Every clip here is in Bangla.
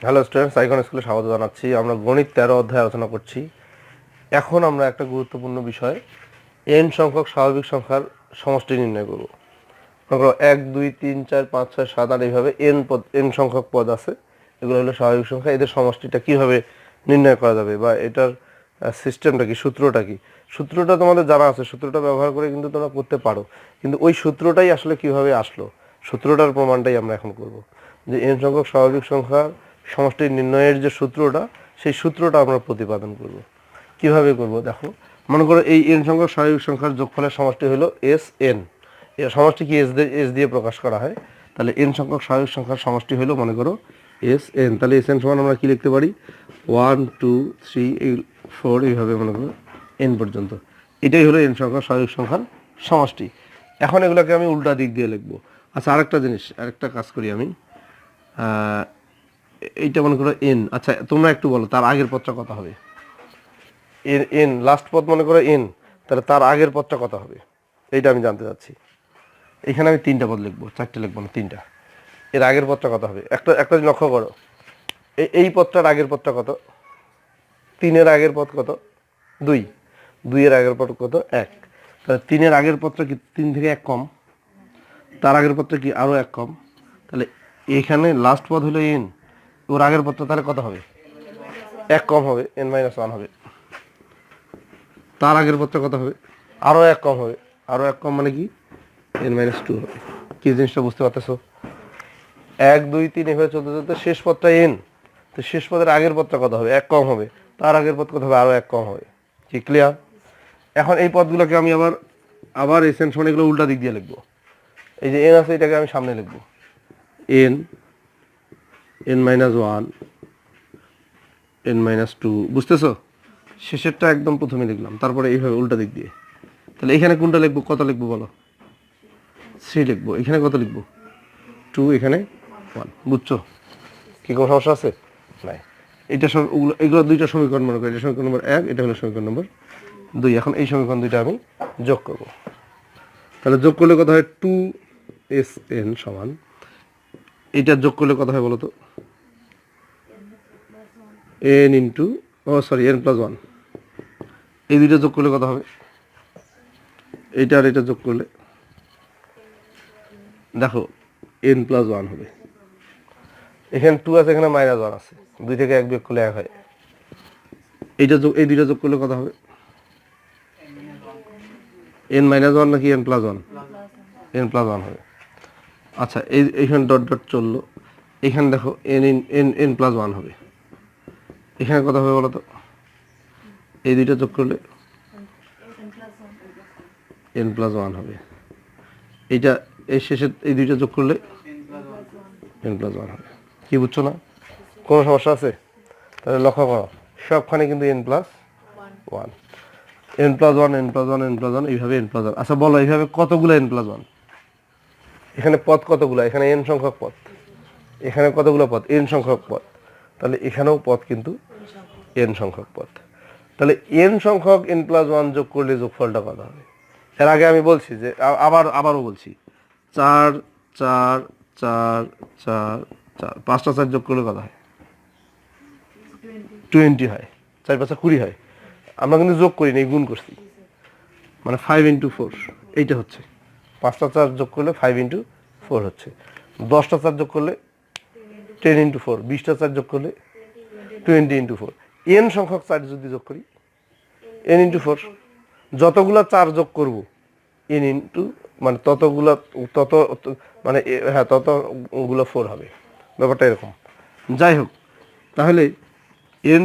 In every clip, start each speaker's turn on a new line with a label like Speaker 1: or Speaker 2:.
Speaker 1: হ্যালো স্টুডেন্টস, আইকন স্কুলে স্বাগত জানাচ্ছি। আমরা গণিত 13 অধ্যায় আলোচনা করছি। এখন আমরা একটা গুরুত্বপূর্ণ বিষয় n সংখ্যক স্বাভাবিক সংখ্যার সমষ্টি নির্ণয় করব। মনে করো 1 2 3 4 5 6 7 8 এইভাবে n সংখ্যক পদ আছে, এগুলো হলো স্বাভাবিক সংখ্যা। এদের সমষ্টিটা কিভাবে নির্ণয় করা যাবে বা এটার সিস্টেমটা কি, সূত্রটা কি? সূত্রটা তোমাদের জানা আছে, সূত্রটা ব্যবহার করে কিন্তু তোমরা করতে পারো, কিন্তু ওই সূত্রটাই আসলে কিভাবে আসলো, সূত্রটার প্রমাণটাই আমরা এখন করব। যে n সংখ্যক স্বাভাবিক সংখ্যার সমষ্টি নির্ণয়ের যে সূত্রটা, সেই সূত্রটা আমরা প্রতিপাদন করব। কিভাবে করব দেখো, মনে করো এই n সংখ্যক স্বাভাবিক সংখ্যার যোগফলের সমষ্টি হলো Sn। এর সমষ্টি কি s দিয়ে প্রকাশ করা হয়, তাহলে n সংখ্যক স্বাভাবিক সংখ্যার সমষ্টি হলো মনে করো Sn। তাহলে Sn সমান আমরা কি লিখতে পারি, 1 2 3 4 এইভাবে মনে করো n পর্যন্ত। এটাই হলো n সংখ্যক স্বাভাবিক সংখ্যার সমষ্টি। এখন এগুলোকে আমি উল্টা দিক দিয়ে লিখবো। আচ্ছা, আরেকটা কাজ করি আমি, এইটা মনে করো n। আচ্ছা, তোমরা একটু বলো তার আগের পদটা কত হবে? n লাস্ট পদ মনে করো n, তাহলে তার আগের পদটা কত হবে এইটা আমি জানতে চাচ্ছি। এখানে আমি 3টা পদ লিখবো, 4টে লিখবো না, 3টা। এর আগের পদটা কত হবে? একটা লক্ষ্য করো, এই পদটার আগের পদটা কত? 3-এর আগের পদ কত? 2। 2-এর আগের পদ কত? 1। তাহলে 3-এর আগের পদটা কি 3 থেকে 1 কম? তার আগের পদটা কি আরও 1 কম? তাহলে এখানে লাস্ট পদ হলো n, ওর আগের পদটা তাহলে কত হবে? 1 কম হবে, n-1 হবে। তার আগের পদটা কত হবে? আরও 1 কম হবে, আরও 1 কম মানে কি? n-2 হবে। কি জিনিসটা বুঝতে পারতেছো? 1 2 3 এভাবে চলতে চলতে শেষ পদটা n, তো শেষ পদের আগের পদটা কত হবে? 1 কম হবে। তার আগের পদ কত হবে? আরও 1 কম হবে। কি ক্লিয়ার? এখন এই পদগুলোকে আমি আবার Sn সমান এগুলো উল্টা দিক দিয়ে লিখবো। এই যে n আছে, এটাকে আমি সামনে লিখবো, n-1 n-2। বুঝতেছো? শেষেরটা একদম প্রথমে লিখলাম, তারপরে এইভাবে উল্টা দিক দিয়ে। তাহলে এখানে কোনটা লিখবো, কত লিখবো বলো? 3 লিখবো। এখানে কত লিখবো? 2, এখানে 1। বুঝছো? কি কোনো সমস্যা আছে? নাই। এগুলো দুইটা সমীকরণ মনে করি, এটা সমীকরণ নম্বর 1, এটা হলো সমীকরণ নম্বর 2। এখন এই সমীকরণ দুইটা আমি যোগ করব। তাহলে যোগ করলে কত হয়? 2Sn সমান, এটা যোগ করলে কত হয় বলো তো? n+1। এই দুইটা যোগ করলে কত হবে? এইটা আর এটা যোগ করলে দেখো n+1 হবে। এখানে 2 আছে, এখানে -1 আছে, 2 থেকে 1 বিয়োগ করলে 1 হয়। এই দুইটা যোগ করলে কত হবে? n-1 নাকি n+1? n+1 হবে। আচ্ছা, এইখানে ডট ডট চললো, এখানে দেখো n+1 হবে। এখানে কত হবে বলো তো? এই দুইটা যোগ করলে n+1 হবে। এইটা এই শেষের এই দুইটা যোগ করলে n+1 হবে। কি বুঝছো না? কোনো সমস্যা আছে? তাহলে লক্ষ্য করো, সবখানে কিন্তু n+1 n+1 এইভাবে n+1। আচ্ছা বলো, এইভাবে কতগুলো n+1? এখানে পদ কতগুলো? এখানে n সংখ্যক পদ। এখানে কতগুলো পদ? n সংখ্যক পদ। তাহলে এখানেও পদ কিন্তু n সংখ্যক পদ। তাহলে n সংখ্যক n+1 যোগ করলে যোগফলটা কত হবে? এর আগে আমি বলছি যে আবারও বলছি, 4 4 4 4 4, 5টা 4 যোগ করলে কত হয়? 20 হয়। 4 5 20 হয়। আমরা কিন্তু যোগ করিনি, গুণ করছি, মানে 5 × 4 এইটা হচ্ছে। 5টা 4 যোগ করলে 5 × 4 হচ্ছে। 10টা 4 যোগ করলে 10 × 4, 20টা 4 যোগ করলে 20 × 4। n সংখ্যক 4 যদি যোগ করি, n × 4, যতগুলা 4 যোগ করব n ইন্টু, মানে ততগুলো 4 হবে। ব্যাপারটা এরকম। যাই হোক, তাহলে n+1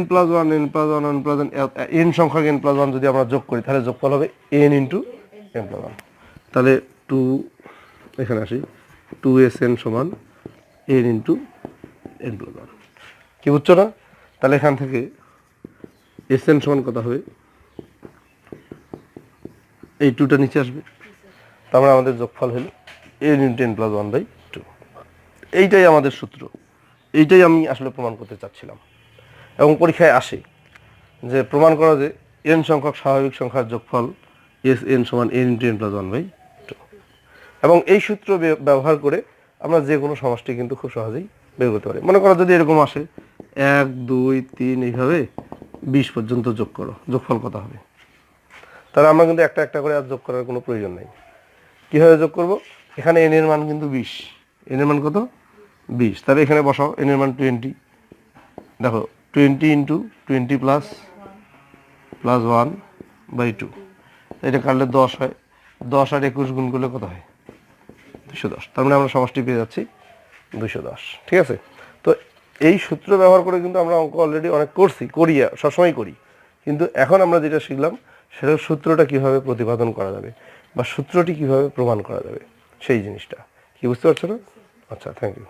Speaker 1: n সংখ্যক n+1 যদি আমরা যোগ করি, তাহলে যোগফল হবে n × n+1। তাহলে 2, এখানে আসি, 2Sn সমান n × n+1। কি বুঝছো না? তাহলে এখান থেকে Sn সমান কত হবে? এই 2টা নিচে আসবে, তারপরে আমাদের যোগফল হলো n × n+1/2। এইটাই আমাদের সূত্র, এইটাই আমি আসলে প্রমাণ করতে চাচ্ছিলাম। এবং পরীক্ষায় আসে যে প্রমাণ করা যে n সংখ্যক স্বাভাবিক সংখ্যার যোগফল Sn সমান n × n+1/2। এবং এই সূত্র ব্যবহার করে আমরা যে কোনো সমষ্টি কিন্তু খুব সহজেই বের করতে পারি। মনে করো যদি এরকম আসে 1 2 3 এইভাবে 20 পর্যন্ত যোগ করো, যোগফল কত হবে। তাহলে আমরা কিন্তু একটা একটা করে আর যোগ করার কোনো প্রয়োজন নেই। কীভাবে যোগ করব, এখানে n এর মান কিন্তু 20, n এর মান কত 20, তাহলে এখানে বসাও n এর মান 20, দেখো 20 ইন্টু 20 প্লাস 1/2, এটা কাটলে 10 হয়, 10 আর 21 গুণ করলে কত হয় 210, তার মানে আমরা সমষ্টি পেয়ে যাচ্ছি 210। ঠিক আছে, তো এই সূত্র ব্যবহার করে কিন্তু আমরা অঙ্ক অলরেডি অনেক করি, সবসময় করি, কিন্তু এখন আমরা যেটা শিখলাম সেটা সূত্রটা কিভাবে প্রতিপাদন করা যাবে বা সূত্রটি কিভাবে প্রমাণ করা যাবে সেই জিনিসটা। কি বুঝতে পারছো না? আচ্ছা, থ্যাংক ইউ।